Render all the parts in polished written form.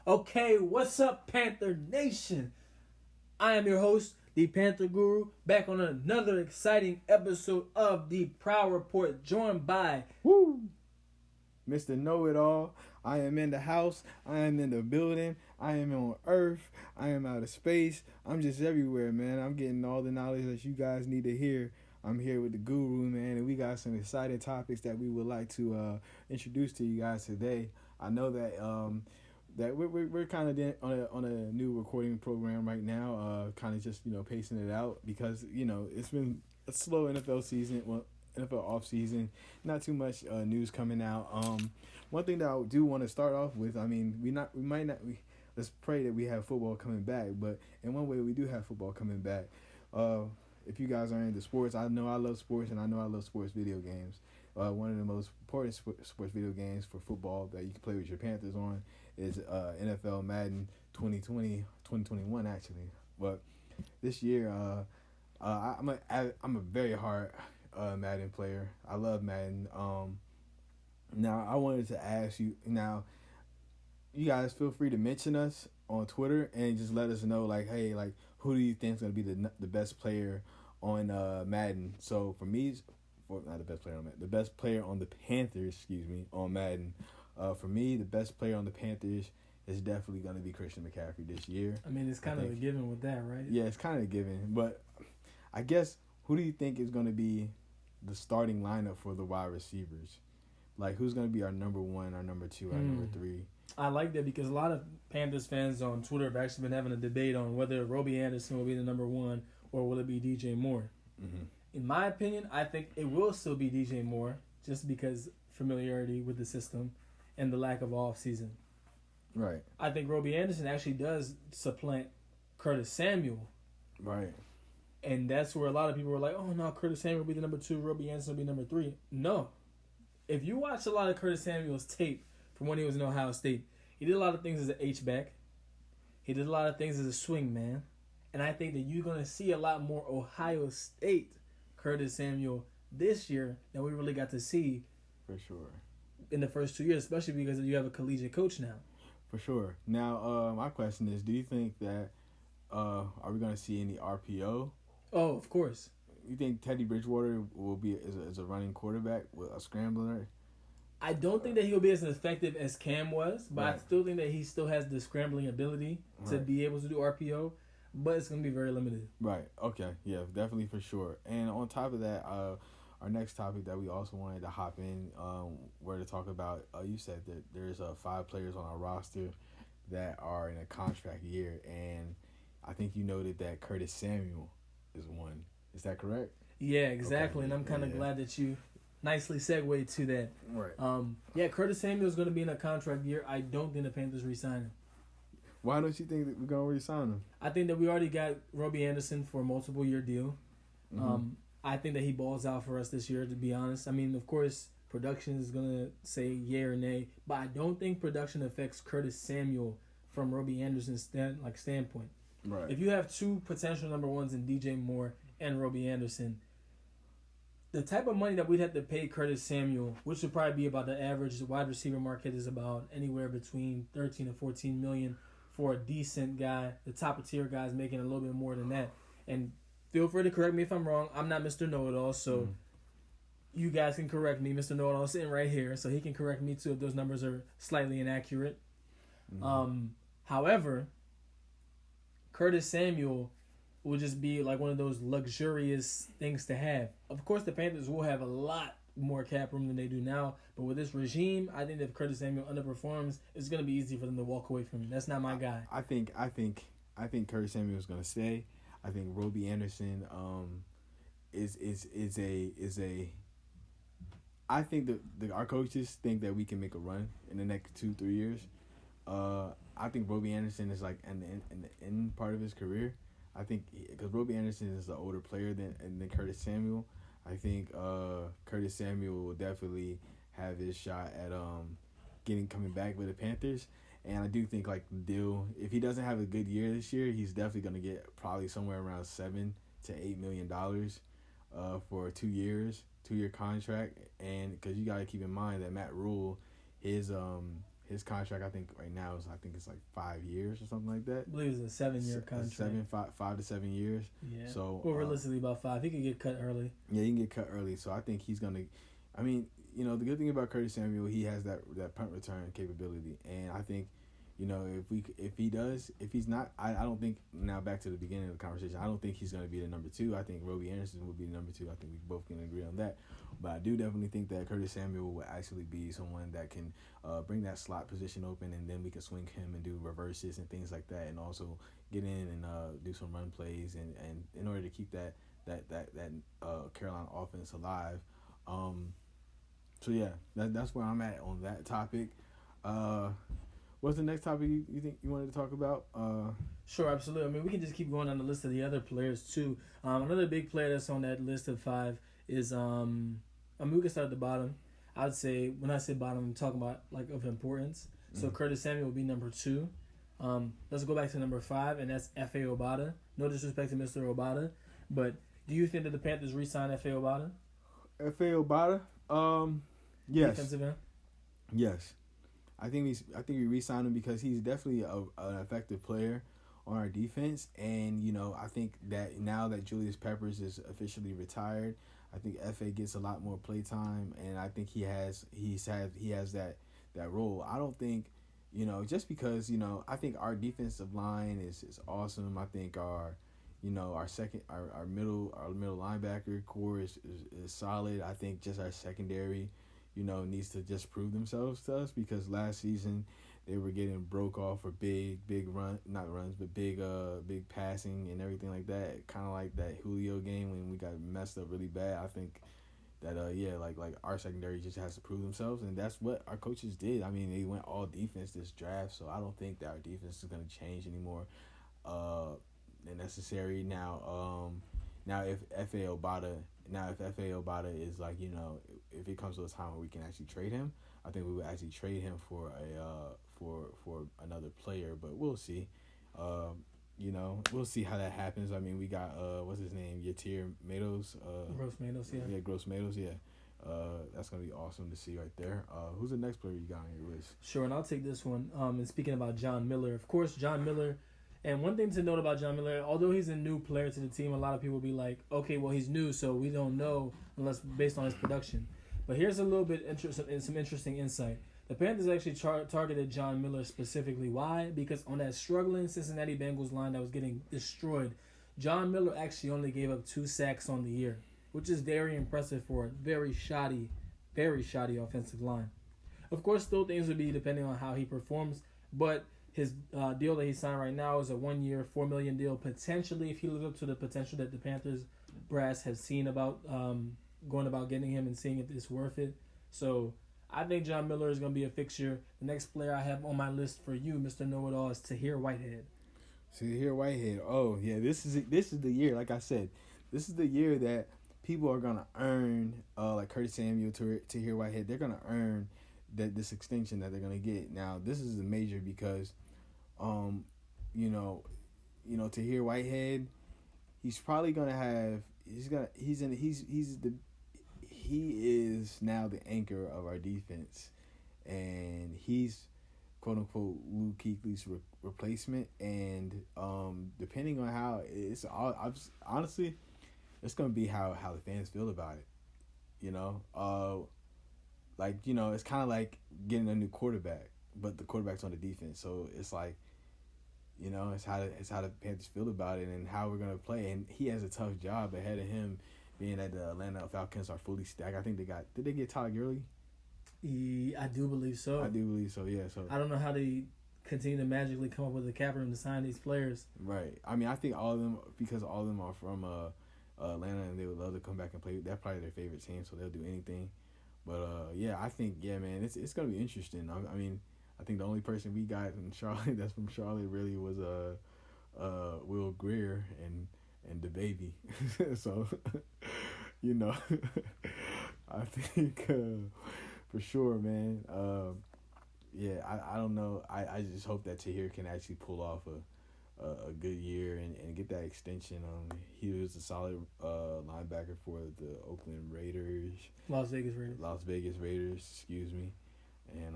Okay, what's up, Panther Nation? I am your host, the Panther Guru, back on another exciting episode of the Prowl Report, joined by Woo! Mr. Know It All. I am in the house. I am in the building. I am on Earth. I am out of space. I'm just everywhere, man. I'm getting all the knowledge that you guys need to hear. I'm here with the Guru, man, and we got some exciting topics that we would like to introduce to you guys today. I know that we're kind of on a new recording program right now, kind of just pacing it out because it's been a slow NFL season. Well, NFL off season, not too much news coming out. One thing that I do want to start off with, I mean, let's pray that we have football coming back, but in one way we do have football coming back. If you guys are into sports, I know I love sports, and I know I love sports video games. One of the most important sports video games for football that you can play with your Panthers on is NFL Madden 2021 actually. But this year, I'm a very hard Madden player. I love Madden. Now I wanted to ask you. Now, you guys feel free to mention us on Twitter and just let us know, like, hey, like, who do you think is gonna be the best player on Madden? So for me, not the best player on Madden, the best player on the Panthers, excuse me, on Madden. For me, the best player on the Panthers is definitely gonna be Christian McCaffrey this year. I mean, it's kind of a given with that, right? Yeah, it's kind of a given, but I guess who do you think is gonna be the starting lineup for the wide receivers? Like, who's going to be our number one, our number two, our number three? I like that because a lot of Panthers fans on Twitter have actually been having a debate on whether Robbie Anderson will be the number one or will it be DJ Moore. Mm-hmm. In my opinion, I think it will still be DJ Moore just because familiarity with the system and the lack of off season. Right. I think Robbie Anderson actually does supplant Curtis Samuel. Right. And that's where a lot of people were like, oh, no, Curtis Samuel will be the number two, Robbie Anderson will be number three. No. If you watch a lot of Curtis Samuel's tape from when he was in Ohio State, he did a lot of things as an H-back. He did a lot of things as a swing man. And I think that you're going to see a lot more Ohio State Curtis Samuel this year than we really got to see. For sure. In the first 2 years, especially because you have a collegiate coach now. For sure. Now, my question is, do you think that, are we going to see any RPO? Oh, of course. You think Teddy Bridgewater will be as a running quarterback with a scrambler? I don't think that he'll be as effective as Cam was, but right. I still think that he still has the scrambling ability to be able to do RPO, but it's going to be very limited. Right. Okay. Yeah, definitely for sure. And on top of that, our next topic that we also wanted to hop in were to talk about, you said that there's 5 players on our roster that are in a contract year, and I think you noted that Curtis Samuel is one. Is that correct? Yeah, exactly. Okay. And I'm kind of glad that you nicely segued to that. Right. Curtis Samuel is going to be in a contract year. I don't think the Panthers re-sign him. Why don't you think that we're going to re-sign him? I think that we already got Robbie Anderson for a multiple-year deal. Mm-hmm. I think that he balls out for us this year, to be honest. I mean, of course, production is going to say yay or nay, but I don't think production affects Curtis Samuel from Robbie Anderson's standpoint. Right. If you have 2 potential number ones in DJ Moore and Robbie Anderson, the type of money that we'd have to pay Curtis Samuel, which would probably be about the average wide receiver market is about anywhere between 13 and 14 million for a decent guy. The top tier guys making a little bit more than that. And feel free to correct me if I'm wrong. I'm not Mr. Know-It-All, so you guys can correct me. Mr. Know-It-All is sitting right here, so he can correct me too if those numbers are slightly inaccurate. However, Curtis Samuel will just be like one of those luxurious things to have. Of course, the Panthers will have a lot more cap room than they do now, but with this regime, I think that if Curtis Samuel underperforms, it's going to be easy for them to walk away from him. That's not my guy. I think Curtis Samuel is going to stay. I think Robbie Anderson is a. I think that our coaches think that we can make a run in the next 2-3 years. I think Robbie Anderson is like in the end part of his career. I think because Robbie Anderson is an older player than Curtis Samuel. I think Curtis Samuel will definitely have his shot at coming back with the Panthers. And I do think like the deal, if he doesn't have a good year this year, he's definitely going to get probably somewhere around $7 to $8 million for 2 years, 2-year contract. And because you got to keep in mind that Matt Rule, his his contract, I think right now it's like 5 years or something like that. I believe it's a 7-year contract. 5 to 7 years. Yeah. So well, realistically, about 5. He could get cut early. Yeah, he can get cut early. So I think he's gonna. I mean, the good thing about Curtis Samuel, he has that punt return capability, and I think, if he's not, I don't think, now back to the beginning of the conversation, I don't think he's going to be the number 2. I think Robbie Anderson will be the number 2. I think we both can agree on that. But I do definitely think that Curtis Samuel will actually be someone that can bring that slot position open, and then we can swing him and do reverses and things like that, and also get in and do some run plays, and in order to keep that Carolina offense alive. So yeah, that's where I'm at on that topic. What's the next topic you think you wanted to talk about? Sure, absolutely. I mean, we can just keep going on the list of the other players too. Another big player that's on that list of 5 is we can start at the bottom. I'd say, when I say bottom, I'm talking about like of importance. So Curtis Samuel will be number 2. Let's go back to number 5, and that's F.A. Obata. No disrespect to Mr. Obata, but do you think that the Panthers re-sign F.A. Obata? F.A. Obata? Yes. Defensive end? Yes. I think we re-signed him because he's definitely an effective player on our defense, and I think that now that Julius Peppers is officially retired, I think F.A. gets a lot more play time, and I think he has that role. I don't think, just because I think our defensive line is awesome. I think our middle linebacker core is solid. I think just our secondary, needs to just prove themselves to us, because last season they were getting broke off for big not runs, but big passing and everything like that. Kind of like that Julio game when we got messed up really bad. I think that like our secondary just has to prove themselves, and that's what our coaches did. I mean, they went all defense this draft, so I don't think that our defense is going to change anymore than necessary. Now if F.A. Obata is like, if it comes to a time where we can actually trade him, I think we would actually trade him for for another player, but we'll see. We'll see how that happens. I mean, we got what's his name, Yatir Matos. Gross Matos, yeah. Yeah, Gross Matos, yeah. That's gonna be awesome to see right there. Who's the next player you got on your list? Sure, and I'll take this one. And speaking about John Miller, of course, John Miller. And one thing to note about John Miller, although he's a new player to the team, a lot of people will be like, okay, well, he's new, so we don't know unless based on his production. But here's a little bit some interesting insight. The Panthers actually targeted John Miller specifically. Why? Because on that struggling Cincinnati Bengals line that was getting destroyed, John Miller actually only gave up 2 sacks on the year, which is very impressive for a very shoddy offensive line. Of course, still things would be depending on how he performs, but his deal that he signed right now is a 1-year, $4 million deal. Potentially, if he lives up to the potential that the Panthers brass have seen about going about getting him and seeing if it's worth it. So I think John Miller is going to be a fixture. The next player I have on my list for you, Mr. Know-It-All, is Tahir Whitehead. Tahir Whitehead. Oh yeah, this is the year. Like I said, this is the year that people are gonna earn, like Curtis Samuel, Tahir Whitehead. They're gonna earn this extension that they're gonna get. Now this is a major because, Tahir Whitehead, he's probably gonna have. He is now the anchor of our defense, and he's quote unquote Luke Kuechly's replacement. And depending on how it's honestly, it's gonna be how the fans feel about it. It's kind of like getting a new quarterback, but the quarterback's on the defense. So it's like, it's how the Panthers feel about it and how we're gonna play. And he has a tough job ahead of him, being that the Atlanta Falcons are fully stacked. I think did they get Todd Gurley? I do believe so. Yeah. So I don't know how they continue to magically come up with a cap room to sign these players. Right. I mean, I think all of them, because all of them are from Atlanta, and they would love to come back and play. That's probably their favorite team, so they'll do anything. But I think man, it's gonna be interesting. I mean, I think the only person we got in Charlotte that's from Charlotte really was Will Greer and the baby. So I think for sure, man. I don't know. I just hope that Tahir can actually pull off a good year and get that extension. He was a solid linebacker for the Oakland Raiders. Las Vegas Raiders, excuse me. And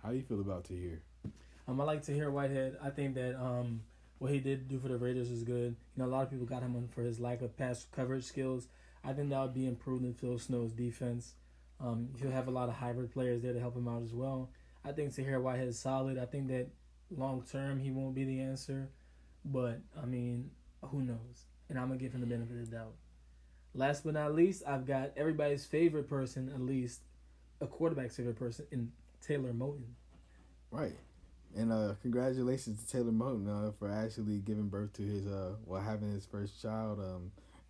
How do you feel about Tahir? I like Tahir Whitehead. I think that what he did do for the Raiders was good. You know, a lot of people got him on for his lack of pass coverage skills. I think that would be improved in Phil Snow's defense. He'll have a lot of hybrid players there to help him out as well. I think Tahir Whitehead is solid. I think that long term he won't be the answer, but I mean, who knows? And I'm gonna give him the benefit of the doubt. Last but not least, I've got everybody's favorite person, at least a quarterback's favorite person, in Taylor Moton. Right. And congratulations to Taylor Moton for actually giving birth to his having his first child,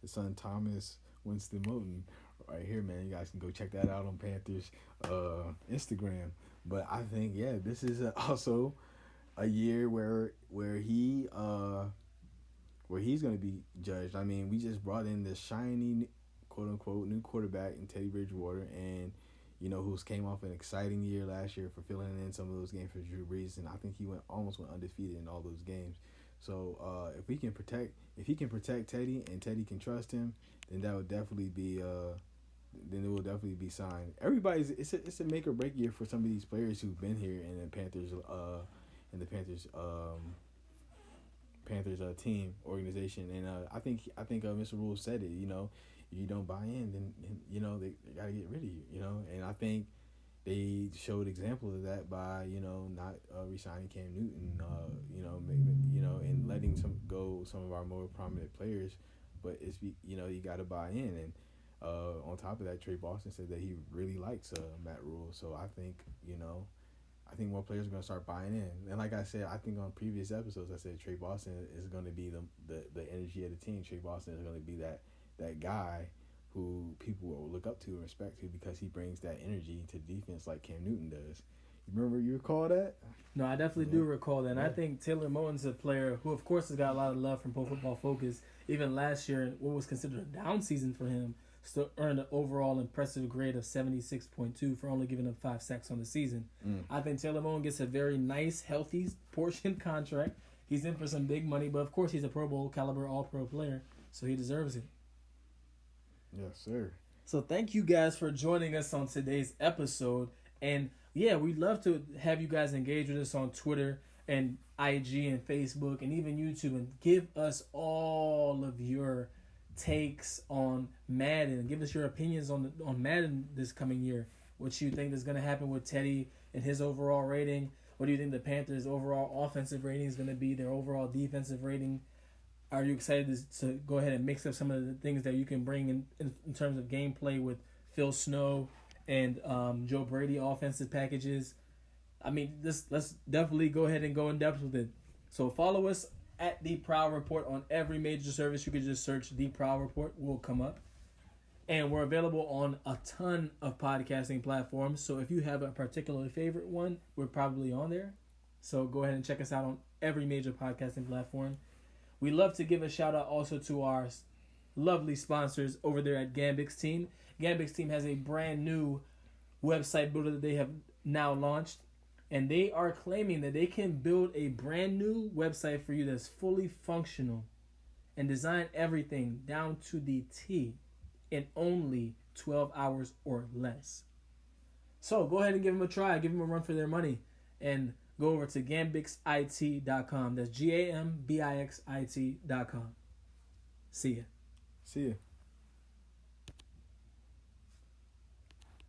his son Thomas Winston Moton. Right here, man. You guys can go check that out on Panthers Instagram. But I think this is also a year where he's going to be judged. I mean, we just brought in the shiny quote unquote new quarterback in Teddy Bridgewater, and who's came off an exciting year last year for filling in some of those games for Drew Brees, and I think he almost went undefeated in all those games. So if he can protect Teddy and Teddy can trust him, then that would definitely be then it will definitely be signed. It's a make or break year for some of these players who've been here in the Panthers Panthers team organization, and I think Mr. Rule said it. You don't buy in, then they gotta get rid of you. And I think they showed example of that by not re-signing Cam Newton, and letting some of our more prominent players. But it's you got to buy in, and on top of that, Trey Boston said that he really likes Matt Rule. So I think more players are going to start buying in. And like I said, I think on previous episodes, I said Trey Boston is going to be the energy of the team. Trey Boston is going to be that guy who people will look up to and respect to because he brings that energy to defense like Cam Newton does. You recall that? No, I definitely do recall that. And I think Taylor Moton's a player who, of course, has got a lot of love from Pro Football Focus. Even last year, what was considered a down season for him, still earned an overall impressive grade of 76.2 for only giving up 5 sacks on the season. I think Taylor Moton gets a very nice, healthy portion contract. He's in for some big money, but of course he's a Pro Bowl caliber All-Pro player, so he deserves it. Yes, sir. So thank you guys for joining us on today's episode. And we'd love to have you guys engage with us on Twitter and IG and Facebook and even YouTube, and give us all of your takes on Madden. Give us your opinions on Madden this coming year. What you think is going to happen with Teddy and his overall rating? What do you think the Panthers' overall offensive rating is going to be? Their overall defensive rating? Are you excited to go ahead and mix up some of the things that you can bring in terms of gameplay with Phil Snow and Joe Brady offensive packages? I mean, let's definitely go ahead and go in depth with it. So follow us at The Prowl Report on every major service. You could just search The Prowl Report. We'll come up. And we're available on a ton of podcasting platforms. So if you have a particular favorite one, we're probably on there. So go ahead and check us out on every major podcasting platform. We love to give a shout out also to our lovely sponsors over there at Gambix Team. Gambix Team has a brand new website builder that they have now launched. And they are claiming that they can build a brand new website for you that's fully functional and design everything down to the T in only 12 hours or less. So go ahead and give them a try. Give them a run for their money. And go over to gambixit.com. That's GAMBIXIT.com. See ya.